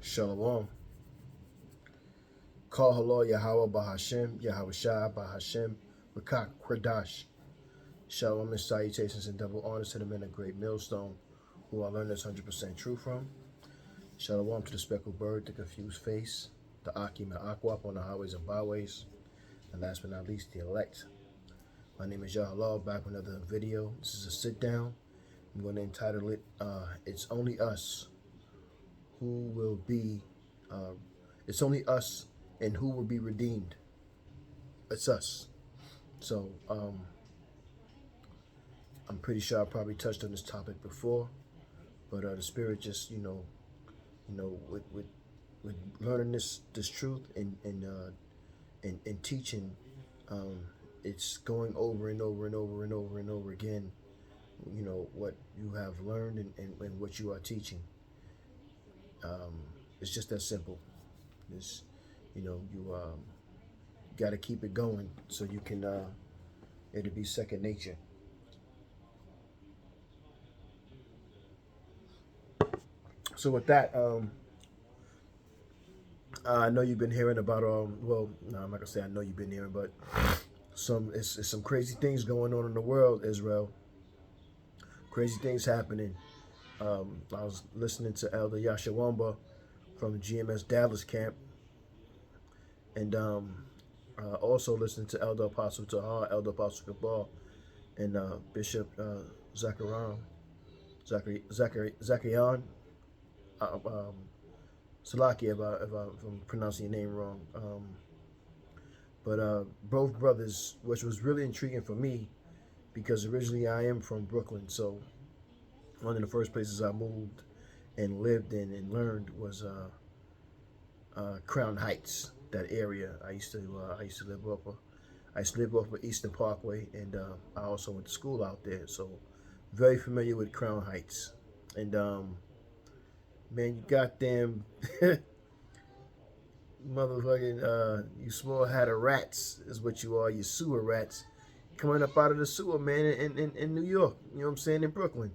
Shalom. Call halal Yahweh Bahashem, Yahweh Shah Bahashem, Rakak Kradash. Shalom and salutations and double honors to the men of Great Millstone, who I learned this 100% true from. Shalom to the speckled bird, the confused face, the Akim and Akwap on the highways and byways, and last but not least, the elect. My name is Yahalal, back with another video. This is a sit down. I'm going to entitle it, It's Only Us Who Will Be, It's Only Us and Who Will Be Redeemed. It's us. So, I'm pretty sure I probably touched on this topic before, but the spirit just, with learning this truth and teaching, it's going over and over and over and over and over again. What you have learned and what you are teaching. It's just that simple. It's, you got to keep it going so you can. It'll be second nature. So with that, I know you've been hearing about well, no, I'm not gonna say I know you've been hearing, but it's some crazy things going on in the world, Israel. Crazy things happening. I was listening to Elder Yashawamba from GMS Dallas camp, and also listening to Elder Apostle Tahar, Elder Apostle Kabal, and Bishop Zacharian. Salaki, if I'm pronouncing your name wrong. But both brothers, which was really intriguing for me, because originally I am from Brooklyn, so one of the first places I moved and lived in and learned was Crown Heights, that area. I used to live off of Eastern Parkway, and I also went to school out there, so very familiar with Crown Heights. And man, you goddamn motherfucking you small hat of rats is what you are. You sewer rats coming up out of the sewer, man, in New York. You know what I'm saying? In Brooklyn.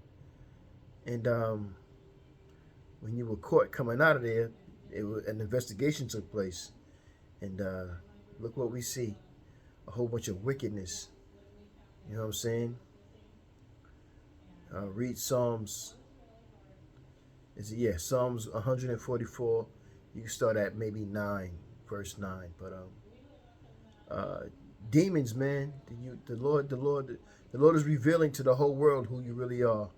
And when you were caught coming out of there, an investigation took place. And look what we see. A whole bunch of wickedness. You know what I'm saying? Read Psalms. Psalms 144. You can start at maybe 9, verse 9. But demons, man, the Lord is revealing to the whole world who you really are.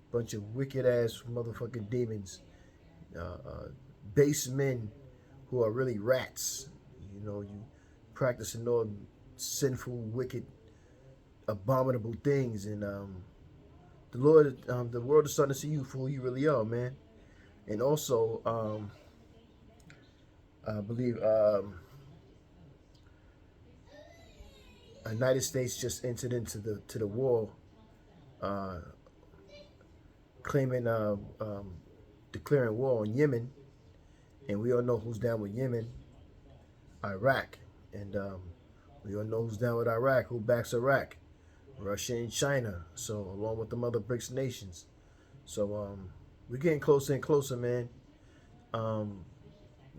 Bunch of wicked ass motherfucking demons, base men who are really rats. You practicing all sinful, wicked, abominable things, and the world is starting to see you for who you really are, man. And also, I believe the United States just entered into the war, claiming declaring war on Yemen, and we all know who's down with Yemen, Iraq, and we all know who's down with Iraq, who backs Iraq, Russia and China. So along with the other BRICS nations. So we're getting closer and closer, man. I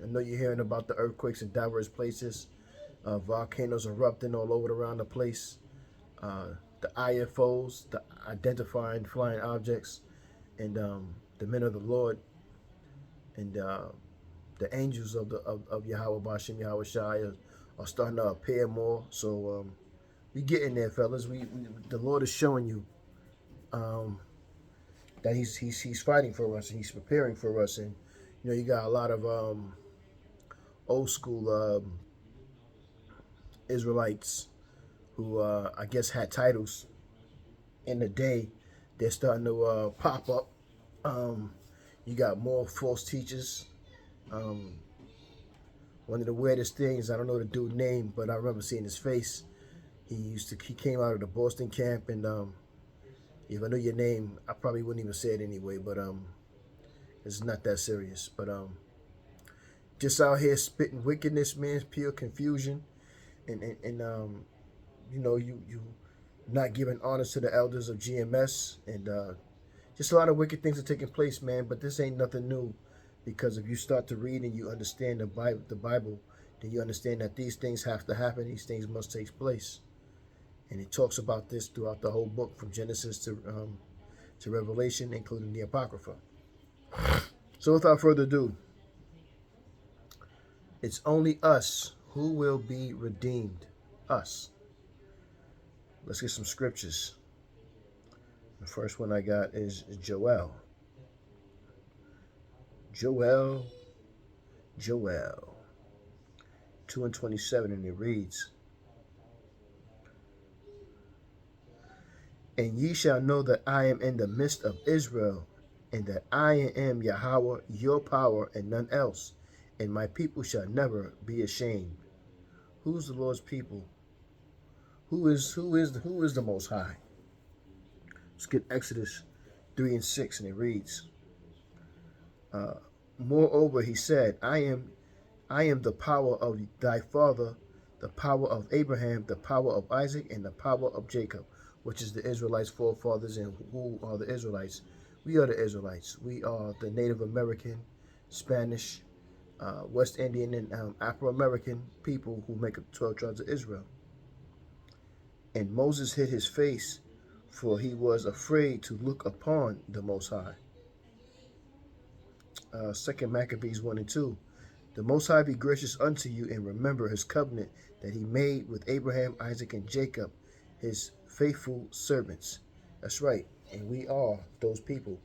know you're hearing about the earthquakes in diverse places, volcanoes erupting all over around the place, the IFOs, the identifying flying objects, and the men of the Lord, and the angels of Yahweh Bashem, Yahweh Shai are starting to appear more. So we getting there, fellas. The Lord is showing you that he's fighting for us, and he's preparing for us. And you got a lot of old school Israelites who I guess had titles in the day. They're starting to pop up. You got more false teachers. One of the weirdest things, I don't know the dude's name, but I remember seeing his face. He came out of the Boston camp, and if I knew your name, I probably wouldn't even say it anyway, but it's not that serious. But just out here spitting wickedness, man, pure confusion, and you not giving honor to the elders of GMS, and just a lot of wicked things are taking place, man. But this ain't nothing new, Because if you start to read and you understand the Bible, then you understand that these things have to happen. These things must take place. And it talks about this throughout the whole book, from Genesis to Revelation, including the Apocrypha. So without further ado, it's only us who will be redeemed. Us. Let's get some scriptures. The first one I got is Joel. Joel 2:27, and it reads, "And ye shall know that I am in the midst of Israel, and that I am Yahweh your power, and none else, and my people shall never be ashamed." Who's the Lord's people? Who is the Most High? Let's get Exodus 3:6, and it reads, "Moreover, he said, I am the power of thy father, the power of Abraham, the power of Isaac, and the power of Jacob," which is the Israelites' forefathers. And who are the Israelites? We are the Israelites. We are the Native American, Spanish, West Indian, and Afro-American people who make up the 12 tribes of Israel. "And Moses hid his face, for he was afraid to look upon the Most High." 2 Maccabees 1:2. "The Most High be gracious unto you, and remember his covenant that he made with Abraham, Isaac, and Jacob, his faithful servants." That's right. And we are those people.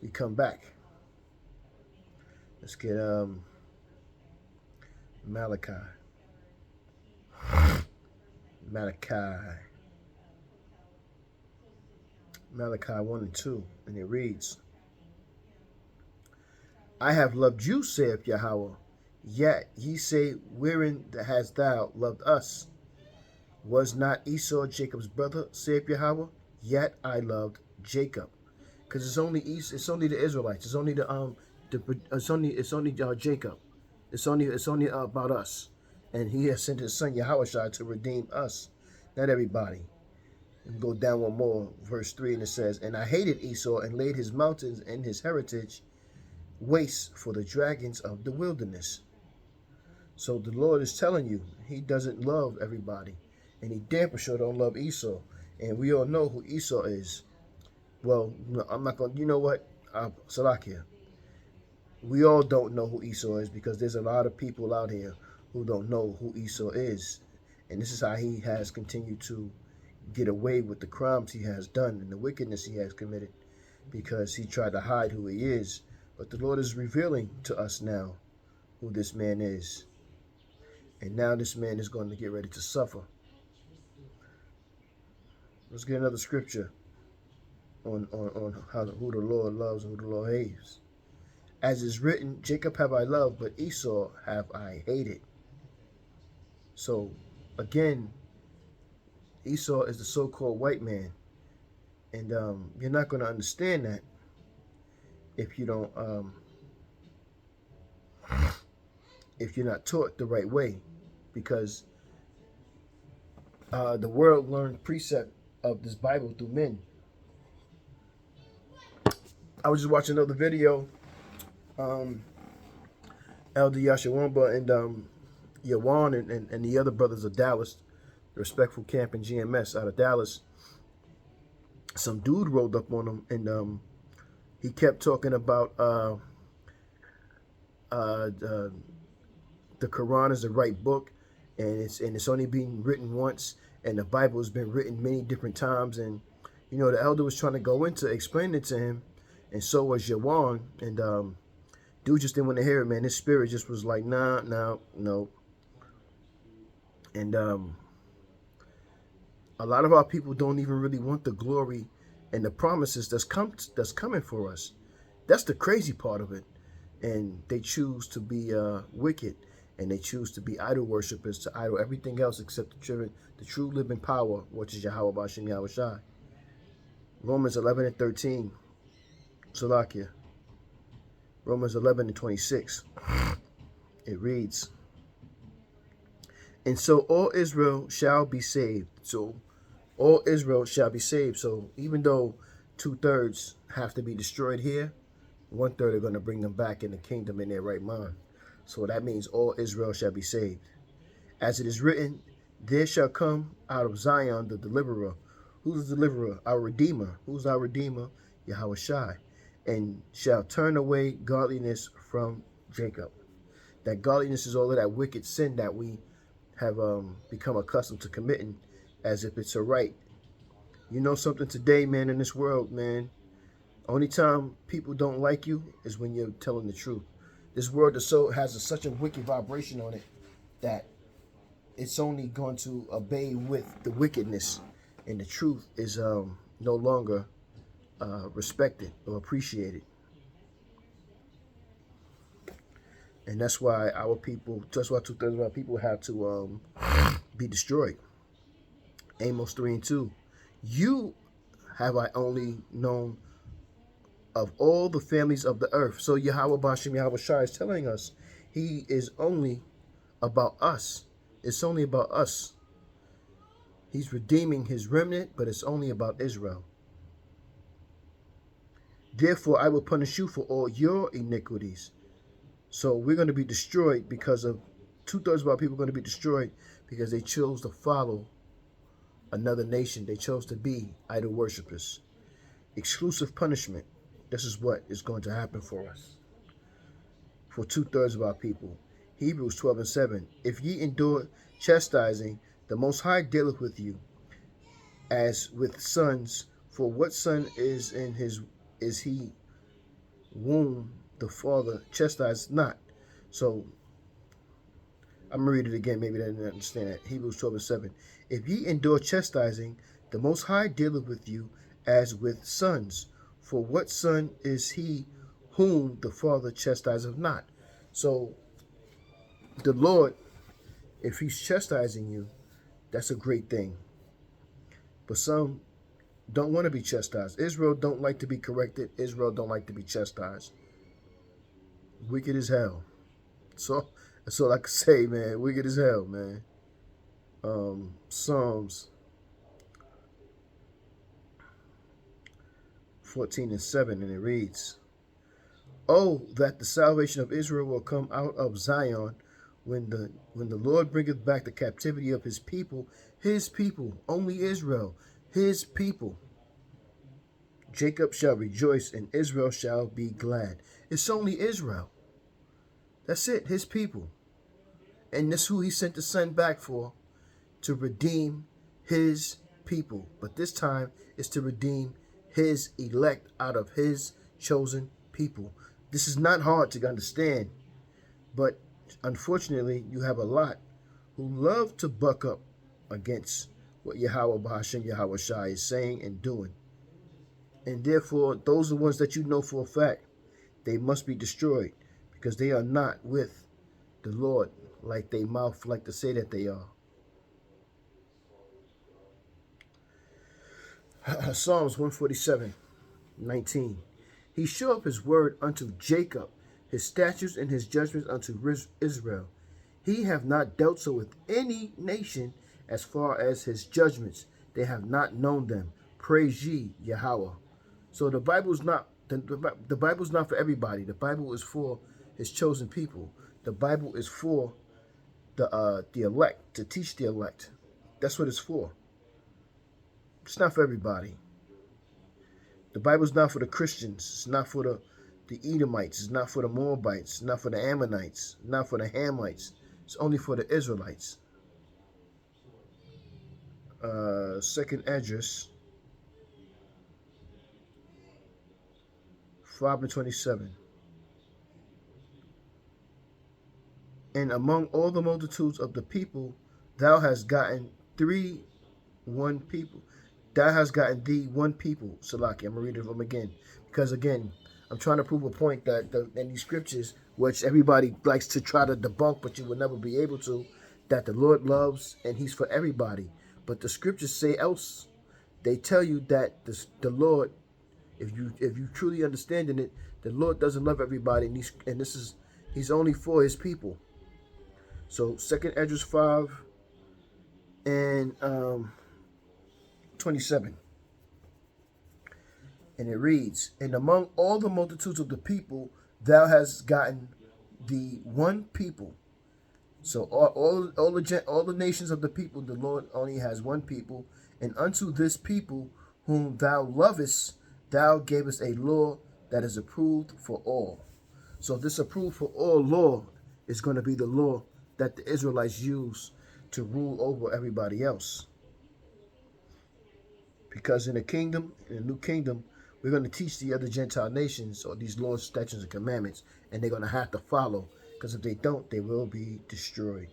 We come back. Let's get Malachi. Malachi 1:2, and it reads, "I have loved you, saith Yahweh. Yet ye say, wherein hast thou loved us? Was not Esau Jacob's brother, saith Yahweh? Yet I loved Jacob." Because it's only the Israelites. It's only it's only Jacob. It's only about us. And he has sent his son Yahushua to redeem us, not everybody. And go down one more, verse 3, and it says, "And I hated Esau and laid his mountains and his heritage waste for the dragons of the wilderness." So the Lord is telling you he doesn't love everybody, and he damn for sure don't love Esau. And we all know who Esau is. Well, no, I'm not going to, you know what? Salakia. We all don't know who Esau is, because there's a lot of people out here who don't know who Esau is. And this is how he has continued to get away with the crimes he has done and the wickedness he has committed, because he tried to hide who he is. But the Lord is revealing to us now who this man is. And now this man is going to get ready to suffer. Let's get another scripture on who the Lord loves and who the Lord hates. "As is written, Jacob have I loved, but Esau have I hated." So again, Esau is the so-called white man, and you're not going to understand that if you don't, if you're not taught the right way, because the world learned precept of this Bible through men. I was just watching another video. Elder Yashawamba and Yawan and the other brothers of Dallas, the Respectful Camp and GMS out of Dallas. Some dude rolled up on him, and he kept talking about the Quran is the right book, and it's only being written once, and the Bible has been written many different times. And you know, the elder was trying to go into explain it to him, and so was Yawan. And dude just didn't want to hear it, man. His spirit just was like, nah, no. And a lot of our people don't even really want the glory and the promises that's coming for us. That's the crazy part of it. And they choose to be wicked, and they choose to be idol worshippers, to idol everything else except the true living power, which is Yahweh B'Shem Yahushai. Romans 11:13. Salakia. Romans 11:26. It reads, "And so all Israel shall be saved." So all Israel shall be saved. So even though 2/3 have to be destroyed here, 1/3 are going to bring them back in the kingdom in their right mind. So that means all Israel shall be saved. As it is written, there shall come out of Zion the deliverer. Who's the deliverer? Our Redeemer. Who's our Redeemer? Yahweh Shai. And shall turn away godliness from Jacob. That godliness is all of that wicked sin that we have become accustomed to committing as if it's a right. You know something today, man, in this world, man. Only time people don't like you is when you're telling the truth. This world has such a wicked vibration on it that it's only going to obey with the wickedness, and the truth is no longer respected or appreciated. And that's why that's why 2/3 of our people have to be destroyed. Amos 3:2. You have I only known of all the families of the earth. So Yahweh Bashem Yahweh Shai is telling us he is only about us. It's only about us. He's redeeming his remnant, but it's only about Israel. Therefore, I will punish you for all your iniquities. So we're going to be destroyed because of 2/3 of our people are going to be destroyed because they chose to follow another nation. They chose to be idol worshippers. Exclusive punishment. This is what is going to happen for us. For 2/3 of our people. Hebrews 12:7. If ye endure chastising, the Most High dealeth with you as with sons. For what son is he whom the father chastised not? So I'm gonna read it again. Maybe they didn't understand that. Hebrews 12:7. If ye endure chastising, the Most High dealeth with you as with sons. For what son is he whom the father chastiseth not? So the Lord, if he's chastising you, that's a great thing. But some don't want to be chastised. Israel don't like to be corrected. Israel don't like to be chastised. Wicked as hell. So that's all I can say, man. Wicked as hell, man. Psalms 14:7, and it reads, "Oh, that the salvation of Israel will come out of Zion, when the Lord bringeth back the captivity of his people, only Israel, his people. Jacob shall rejoice, and Israel shall be glad." It's only Israel. That's it, his people. And that's who he sent the son back for, to redeem his people. But this time, it's to redeem his elect out of his chosen people. This is not hard to understand, but unfortunately, you have a lot who love to buck up against what Yahweh Bahashem Yahweh Shai is saying and doing. And therefore, those are the ones that you know for a fact, they must be destroyed because they are not with the Lord like they mouth like to say that they are. Psalms 147:19. He showed his word unto Jacob, his statutes and his judgments unto Israel. He have not dealt so with any nation as far as his judgments. They have not known them. Praise ye Yahweh. So the Bible's not for everybody. The Bible is for his chosen people. The Bible is for the elect, to teach the elect. That's what it's for. It's not for everybody. The Bible's not for the Christians. It's not for the Edomites. It's not for the Moabites. It's not for the Ammonites. It's not for the Hamites. It's only for the Israelites. Second Esdras 5:27. And among all the multitudes of the people, thou hast gotten one people. Thou hast gotten thee one people. Salaki, I'm going to read it from again. Because again, I'm trying to prove a point that in these scriptures, which everybody likes to try to debunk, but you will never be able to, that the Lord loves and he's for everybody. But the scriptures say else. They tell you that the Lord, if you truly understand in it, the Lord doesn't love everybody, and he's only for his people. So 2 Esdras 5 and 27. And it reads, and among all the multitudes of the people, thou hast gotten the one people. So all the nations of the people, the Lord only has one people. And unto this people whom thou lovest, thou gavest a law that is approved for all. So this approved for all law is going to be the law that the Israelites use to rule over everybody else. Because in the kingdom, in the new kingdom, we're going to teach the other Gentile nations or these laws, statutes, and commandments, and they're going to have to follow. Because if they don't, they will be destroyed.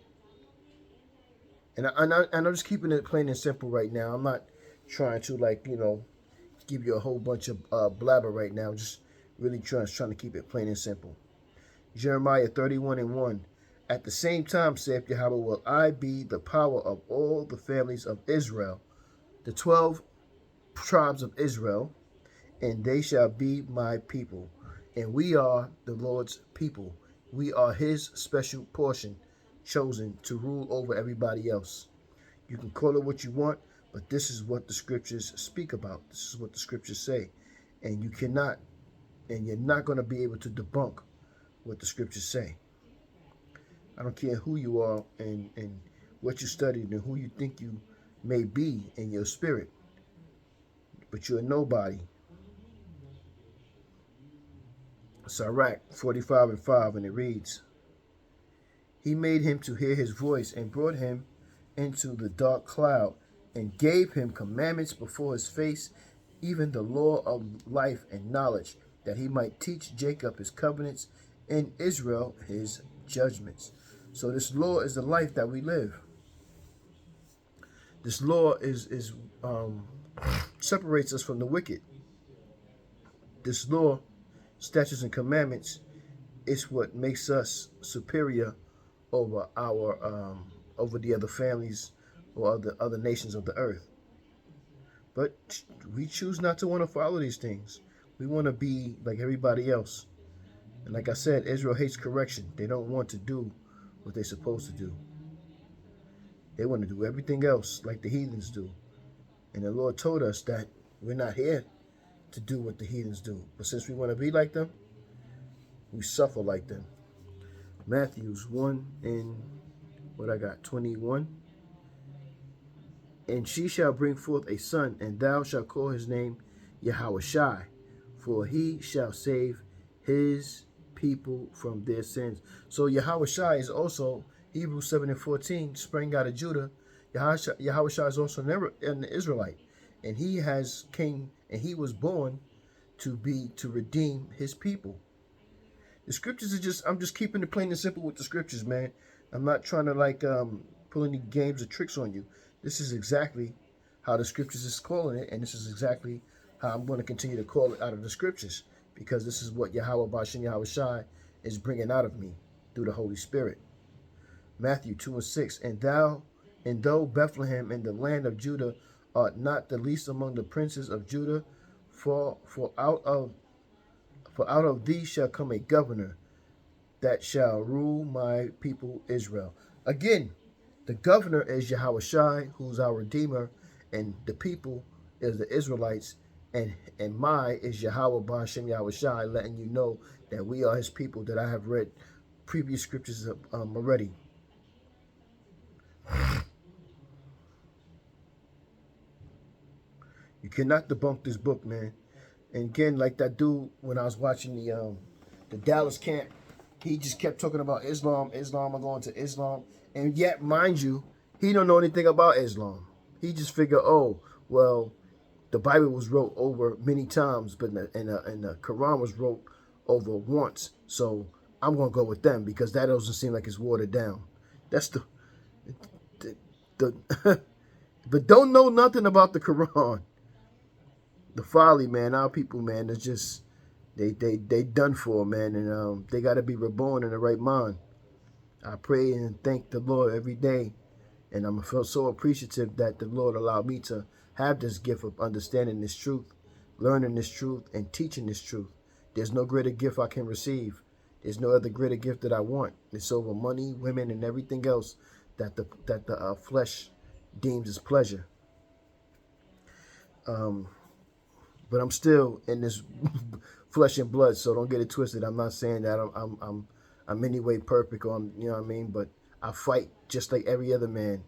And I'm just keeping it plain and simple right now. I'm not trying to, like, give you a whole bunch of blabber right now. I'm just really trying to keep it plain and simple. Jeremiah 31:1. At the same time, saith Yahweh, will I be the power of all the families of Israel, the 12 tribes of Israel, and they shall be my people. And we are the Lord's people. We are his special portion, chosen to rule over everybody else. You can call it what you want, but this is what the scriptures speak about. This is what the scriptures say. And you're not going to be able to debunk what the scriptures say. I don't care who you are and what you studied and who you think you may be in your spirit, but you're nobody. Sirach 45:5, and it reads, he made him to hear his voice and brought him into the dark cloud and gave him commandments before his face, even the law of life and knowledge, that he might teach Jacob his covenants and Israel his judgments. So this law is the life that we live. This law is separates us from the wicked. This law, statutes, and commandments is what makes us superior over over the other families or other nations of the earth. But we choose not to want to follow these things. We want to be like everybody else. And like I said, Israel hates correction. They don't want to do what they're supposed to do. They want to do everything else like the heathens do. And the Lord told us that we're not here to do what the heathens do. But since we want to be like them, we suffer like them. Matthews 1 and 21. And she shall bring forth a son, and thou shalt call his name Yahushai, for he shall save his people from their sins. So Yahushai is also, Hebrews 7:14, sprang out of Judah. Yahushai is also an Israelite, and he was born to redeem his people. The scriptures I'm just keeping it plain and simple with the scriptures, man. I'm not trying to pull any games or tricks on you. This is exactly how the scriptures is calling it, and this is exactly how I'm going to continue to call it out of the scriptures, because this is what Yahweh Bashem Yahushai is bringing out of me through the Holy Spirit. Matthew 2:6, and though Bethlehem in the land of Judah art not the least among the princes of Judah, for out of thee shall come a governor that shall rule my people Israel. Again, the governor is Yahushai, who's our Redeemer, and the people is the Israelites, and my is Yahweh Bashem Yahushai, letting you know that we are his people, that I have read previous scriptures already. You cannot debunk this book, man. And again, like that dude, when I was watching the Dallas camp, he just kept talking about Islam. I'm going to Islam. And yet, mind you, he don't know anything about Islam. He just figured, oh, well, the Bible was wrote over many times, but and the Quran was wrote over once. So I'm going to go with them because that doesn't seem like it's watered down. That's the but don't know nothing about the Quran. The folly, man. Our people, man, it's just they done for, man, and they got to be reborn in the right mind. I pray and thank the Lord every day, and I'm so appreciative that the Lord allowed me to have this gift of understanding this truth, learning this truth, and teaching this truth. There's no greater gift I can receive. There's no other greater gift that I want. It's over money, women, and everything else that the flesh deems as pleasure. but I'm still in this flesh and blood. So don't get it twisted. I'm not saying that I'm any way perfect, or you know what I mean. But I fight just like every other man,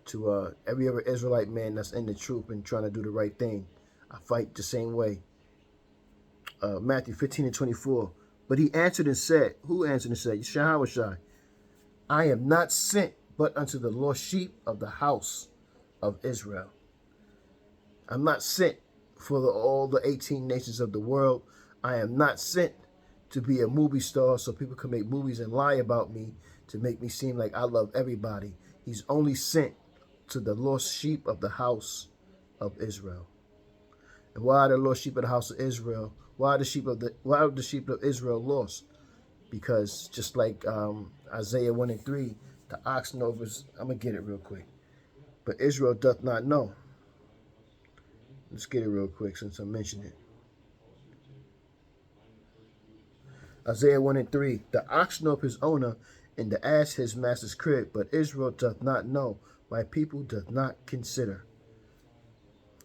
to every other Israelite man that's in the truth and trying to do the right thing. I fight the same way. Matthew 15:24. But he answered and said, who answered and said? Yahweh, I am not sent but unto the lost sheep of the house of Israel. I'm not sent for all the 18 nations of the world. I am not sent to be a movie star so people can make movies and lie about me to make me seem like I love everybody. He's only sent to the lost sheep of the house of Israel. And why are the lost sheep of the house of Israel? Why are the sheep of Israel lost? Because just like Isaiah 1:3, the ox knows. I'm gonna get it real quick. But Israel doth not know. Let's get it real quick since I mentioned it. Isaiah 1:3, the ox knoweth his owner, and the ass his master's crib, but Israel doth not know. My people doth not consider.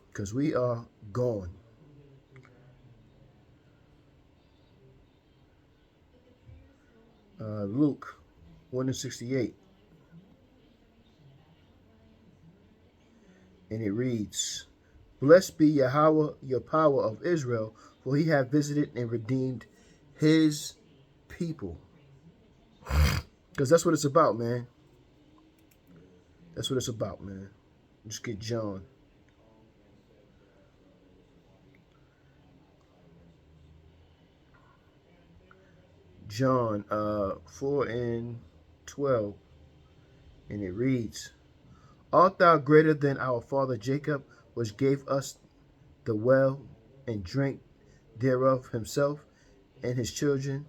Because we are gone. Luke 1:68. And it reads, Blessed be Yahweh, your power of Israel, for he hath visited and redeemed his people. Because that's what it's about, man. That's what it's about, man. Let's get John. John 4:12. And it reads, Art thou greater than our father Jacob, which gave us the well and drank thereof himself and his children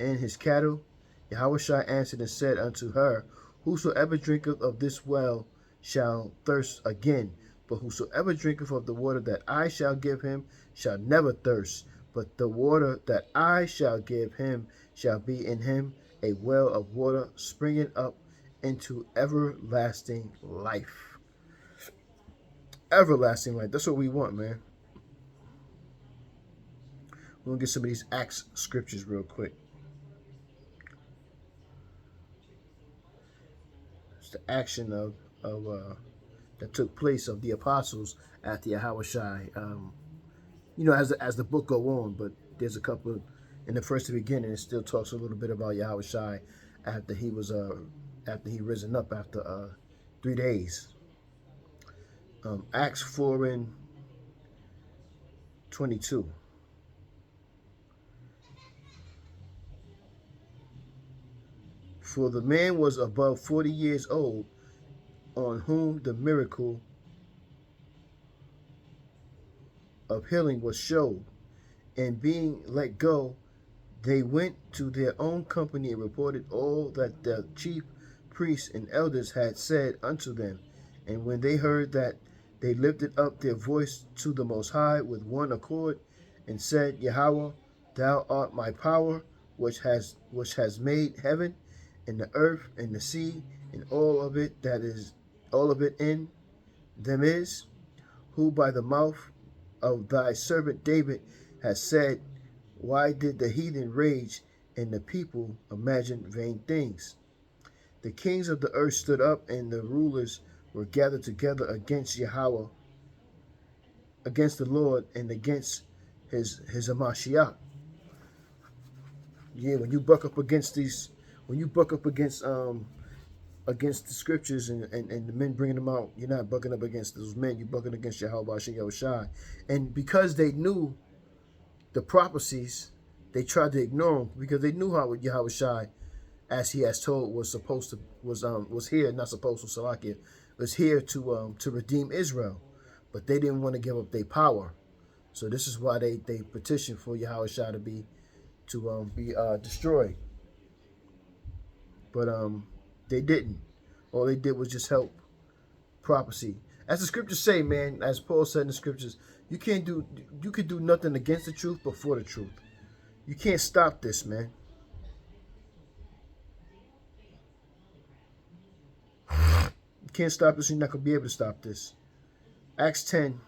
and his cattle? Yahushua answered and said unto her, Whosoever drinketh of this well shall thirst again, but whosoever drinketh of the water that I shall give him shall never thirst. But the water that I shall give him shall be in him a well of water springing up into everlasting life. Everlasting life. That's what we want, man. We're going to get some of these Acts scriptures real quick. It's the action of that took place of the apostles after Yahushua. As the book go on, but there's a couple in the first beginning. It still talks a little bit about Yahushua after he risen up after 3 days. Acts 4:22. For the man was above 40 years old, on whom the miracle of healing was showed, and being let go, they went to their own company and reported all that the chief priests and elders had said unto them. And when they heard that, they lifted up their voice to the Most High with one accord, and said, Yahweh, thou art my power, which has made heaven and the earth and the sea and all of it in them is, who by the mouth of thy servant David has said, Why did the heathen rage and the people imagine vain things? The kings of the earth stood up, and the rulers were gathered together against Yahweh, against the Lord, and against his Hamashiach. Yeah, when you buck up against the scriptures and the men bringing them out, you're not bucking up against those men. You're bucking against Yahweh Shai. And because they knew the prophecies, they tried to ignore them because they knew how Yahweh Shai, as he has told, was here, not supposed to Salakia, was here to redeem Israel, but they didn't want to give up their power. So this is why they petitioned for Yahweh Shai to be destroyed. But they didn't. All they did was just help prophecy. As the scriptures say, man, as Paul said in the scriptures, you could do nothing against the truth but for the truth. You can't stop this, man. You can't stop this. You're not going to be able to stop this. Acts 10,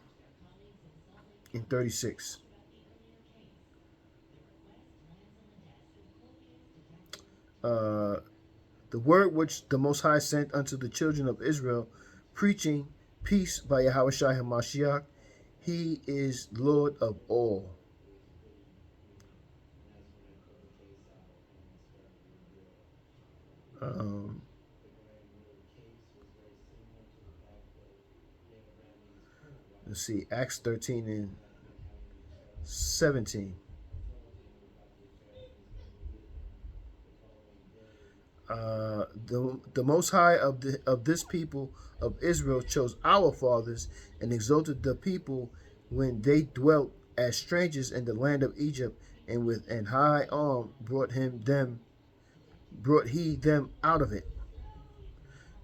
and 36. The word which the Most High sent unto the children of Israel, preaching peace by Yahushua HaMashiach. He is Lord of all. Let's see, Acts 13 and 17. The Most High of this people of Israel chose our fathers and exalted the people when they dwelt as strangers in the land of Egypt, and with an high arm brought he them out of it.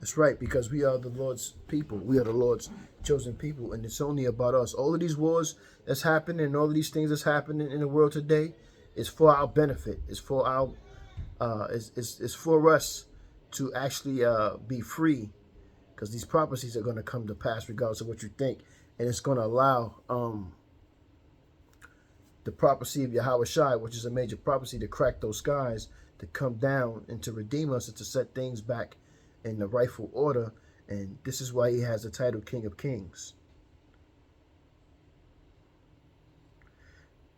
That's right, because we are the Lord's people. We are the Lord's chosen people, and it's only about us. All of these wars that's happening and all of these things that's happening in the world today is for our benefit. It's for our it's for us to actually be free, because these prophecies are going to come to pass regardless of what you think, and it's going to allow the prophecy of Yahushua, which is a major prophecy, to crack those skies, to come down and to redeem us and to set things back in the rightful order. And this is why he has the title King of Kings.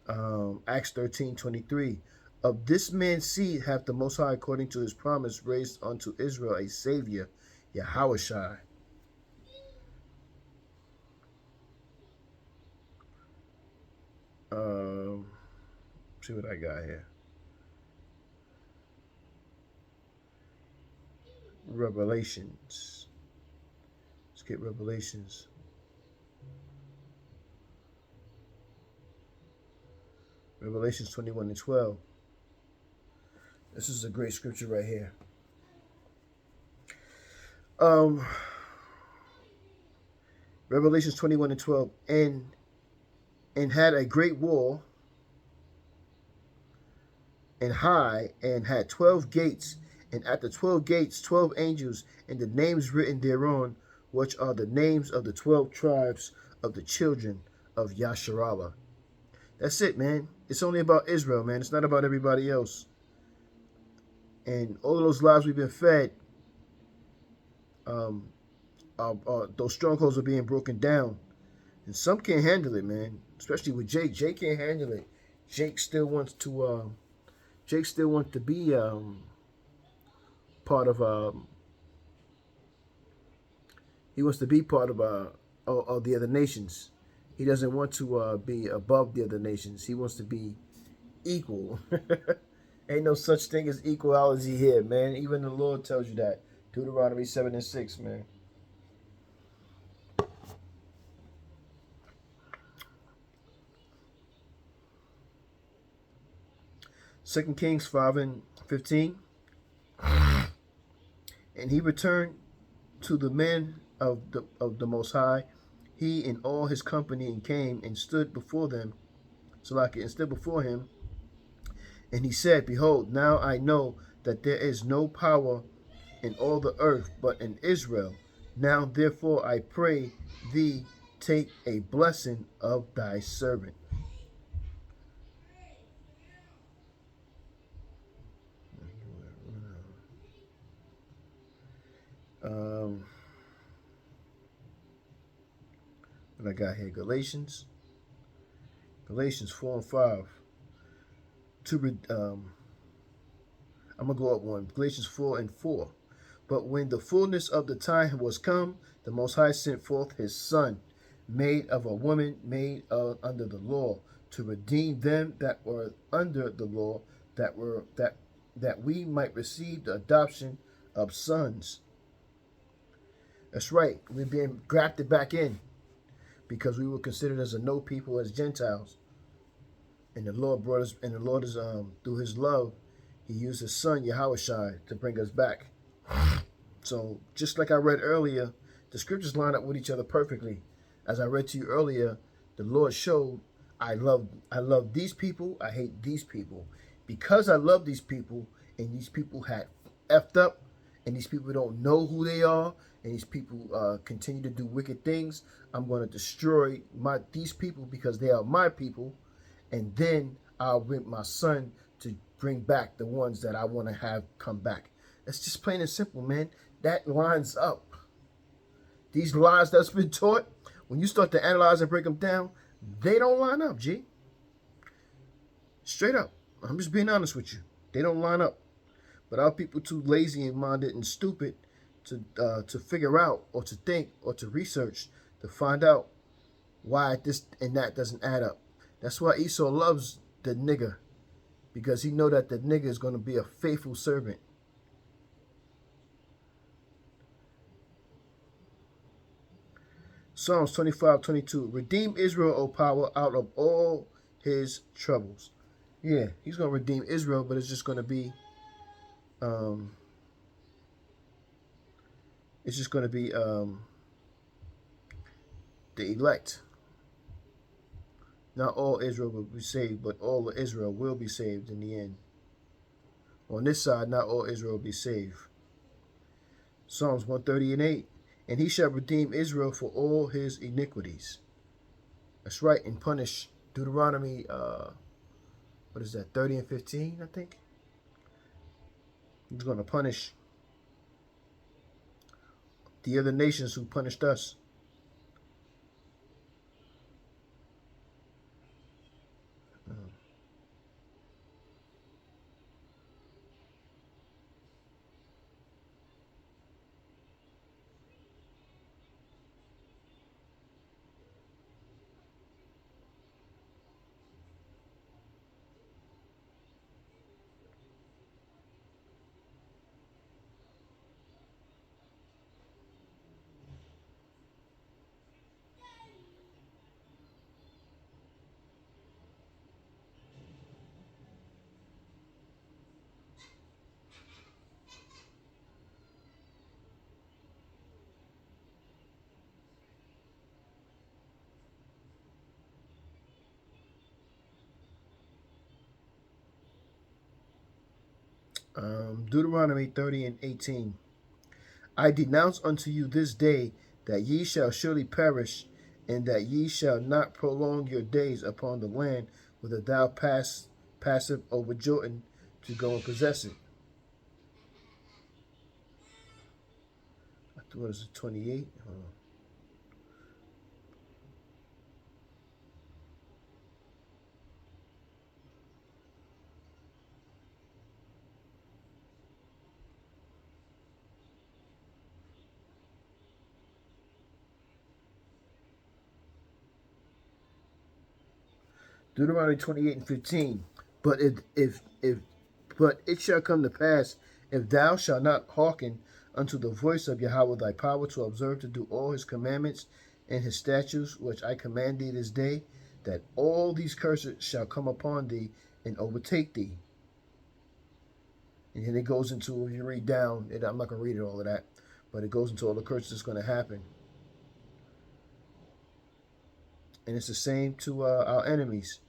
Acts 13:23. Of this man's seed hath the Most High, according to his promise, raised unto Israel a Savior, Yahushua. See what I got here. Revelations. Let's get Revelations. Revelations 21 and 12. This is a great scripture right here. Revelations 21 and 12. And had a great wall, and high, and had 12 gates, and at the 12 gates 12 angels, and the names written thereon, which are the names of the 12 tribes of the children of Yasharallah. That's it, man. It's only about Israel, man. It's not about everybody else. And all of those lives we've been fed, those strongholds are being broken down. And some can't handle it, man. Especially with Jake. Jake can't handle it. Jake still wants to be part of he wants to be part of the other nations. He doesn't want to be above the other nations. He wants to be equal. Ain't no such thing as equality here, man. Even the Lord tells you that. Deuteronomy 7 and 6, man. Second Kings 5 and 15. And he returned to the men of the Most High, he and all his company, and came and stood before them, and stood before him. And he said, Behold, now I know that there is no power in all the earth but in Israel. Now therefore I pray thee, take a blessing of thy servant. What I got here, Galatians 4 and 5. I'm gonna go up one. Galatians 4 and 4. But when the fullness of the time was come, the Most High sent forth his Son, made of a woman, made under the law, to redeem them that were under the law, that we might receive the adoption of sons. That's right. We're being grafted back in, because we were considered as a no people, as Gentiles. And the Lord brought us, and the Lord is through his love, he used his Son, Yahushua, to bring us back. So just like I read earlier, the scriptures line up with each other perfectly. As I read to you earlier, the Lord showed, I love these people, I hate these people. Because I love these people, and these people had effed up and these people don't know who they are, and these people continue to do wicked things, I'm going to destroy these people because they are my people, and then I'll bring my son to bring back the ones that I want to have come back. That's just plain and simple, man. That lines up. These lies that's been taught, when you start to analyze and break them down, they don't line up, G. Straight up. I'm just being honest with you. They don't line up. But our people too lazy and minded and stupid to figure out or to think or to research to find out why this and that doesn't add up. That's why Esau loves the nigger, because he know that the nigger is going to be a faithful servant. Psalms 25:22. Redeem Israel, O power, out of all his troubles. Yeah, he's going to redeem Israel, but it's just going to be the elect. Not all Israel will be saved, but all of Israel will be saved in the end. On this side, not all Israel will be saved. Psalms 130:8. And he shall redeem Israel for all his iniquities. That's right, and punish. Deuteronomy, what is that, 30 and 15, I think? He's going to punish the other nations who punished us. Deuteronomy 30:18. I denounce unto you this day that ye shall surely perish, and that ye shall not prolong your days upon the land whither thou passeth over Jordan to go and possess it. What is it, 28? Deuteronomy 28:15. But but it shall come to pass, if thou shalt not hearken unto the voice of Yahweh thy power, to observe to do all his commandments and his statutes which I command thee this day, that all these curses shall come upon thee and overtake thee. And then it goes into, if you read down, I'm not going to read it all of that, but it goes into all the curses that's going to happen. And it's the same to our enemies.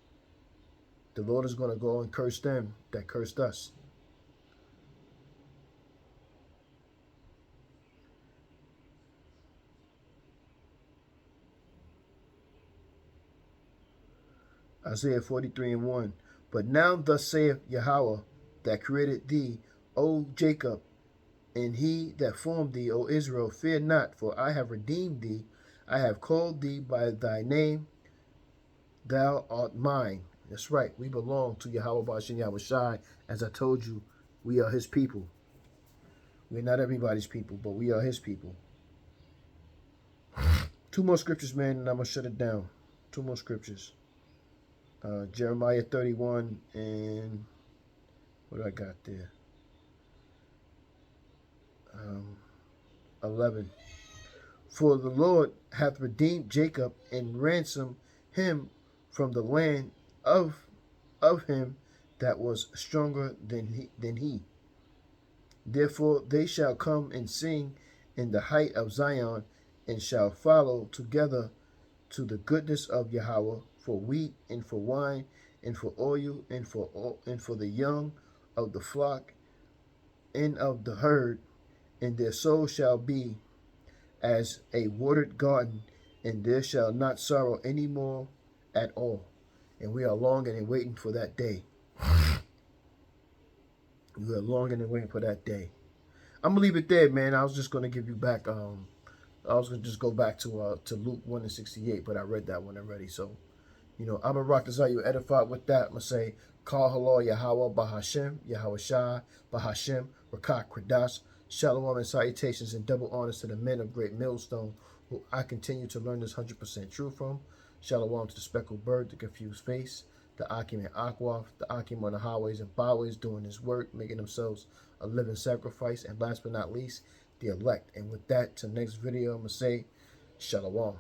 The Lord is going to go and curse them that cursed us. Isaiah 43:1. But now thus saith Yahweh that created thee, O Jacob, and he that formed thee, O Israel, fear not, for I have redeemed thee. I have called thee by thy name. Thou art mine. That's right. We belong to Yahweh Ba'ashem Yahweh Shai. As I told you, we are his people. We're not everybody's people, but we are his people. Two more scriptures, man, and I'm going to shut it down. Two more scriptures. Jeremiah 31 and what do I got there? 11. For the Lord hath redeemed Jacob and ransomed him from the land of him that was stronger than he. Therefore they shall come and sing in the height of Zion, and shall follow together to the goodness of Yahweh, for wheat and for wine and for oil and for the young of the flock and of the herd, and their soul shall be as a watered garden, and there shall not sorrow any more at all. And we are longing and waiting for that day. We are longing and waiting for that day. I'm gonna leave it there, man. I was just gonna give you back. I was gonna just go back to Luke 1:68, but I read that one already. So, I'm gonna rock this out. You edified with that. I'm gonna say, Kal Halal Yahweh Bahashem, Yahweh Shai, Bahashem, Rakak Kradash, Shalom and salutations and double honors to the men of Great Millstone, who I continue to learn this 100% truth from. Shalom to the speckled bird, the confused face, the Akim and Akwaf, the Akim on the highways and byways doing his work, making themselves a living sacrifice, and last but not least, the elect. And with that, to the next video, I'm going to say, Shalom.